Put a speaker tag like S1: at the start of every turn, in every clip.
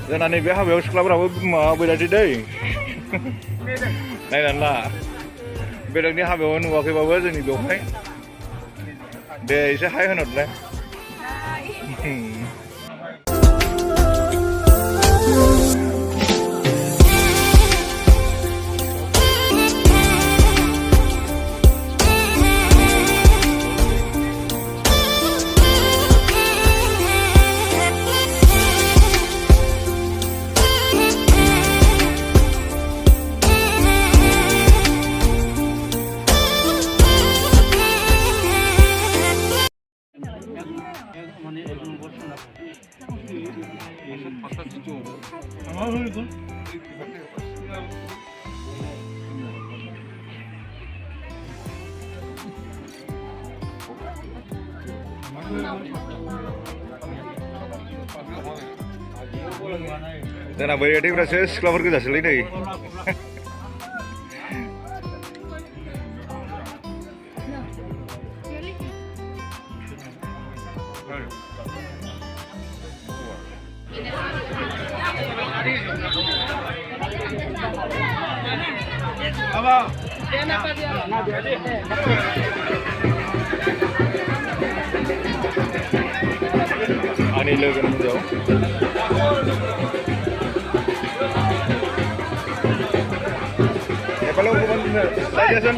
S1: जोंना नैबे हाबायाव सिख्लाफोराबो माबा बैराथि दै नायनानै ला बेलेगनि हाबायाव नुवाखैबाबो जोंनि बेवहाय दे एसे हाय होनहरलाय जोंना बैराथिफ्रासो सिख्लाफोर गोजासोलै नै आंनि लोगोनि हिन्जाव नेपालाव गोबां रायजोसन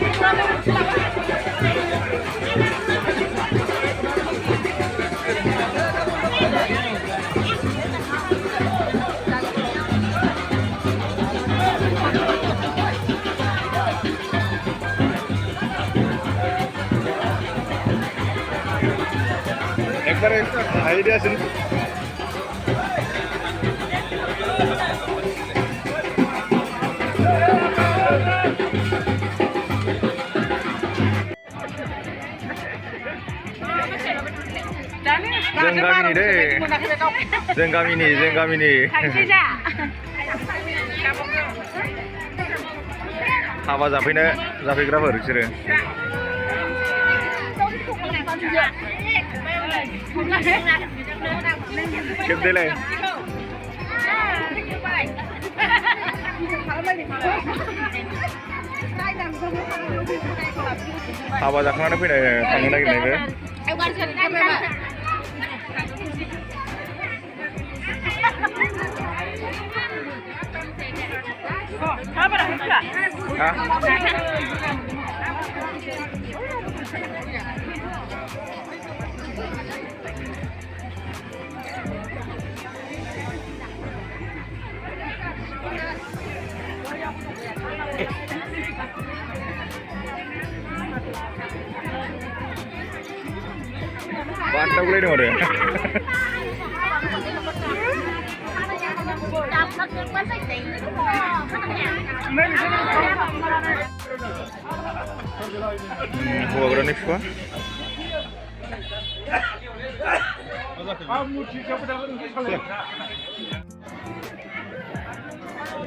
S1: एकबारे हाय दियासन जों गामिनि हाबा जाफैग्राफोर बिसोरो खेबदेलाय हाबा जाखांनानै थांनो नागिरनायबो Mantap boleh dong deh. Hua gronik semua.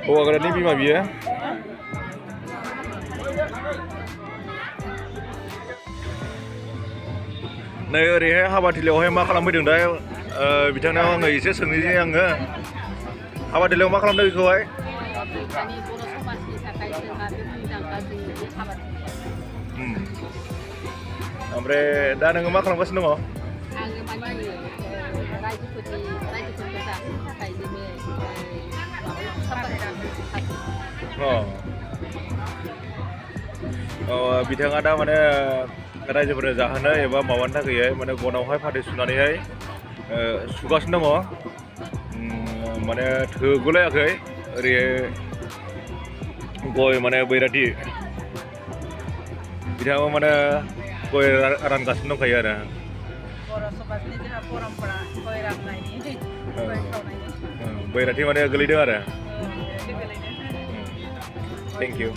S1: Hua gronik bima biya. नै ओरैहाय हाबाथिलियावहाय मा खालामफैदों दा बिथांनाव आङो एसे सोंनोसै आङो हाबाथिलियाव मा खालामदों बेखौहाय ओमफ्राय दा नोङो मा खालामगासिनो दङ बिथाङा दा माने रायजोफोरनो जाहोनो एबा माबानो थाखाय माने गनावहाय फाथै सुनानैहाय सुगासिनो दङ माने थोगुलायाखै ओरैहाय गय माने बैराथि बिथाङा माने गय रानगासिनो दंखायो आरो बैराथि माने गोलैदों आरो थेंक इउ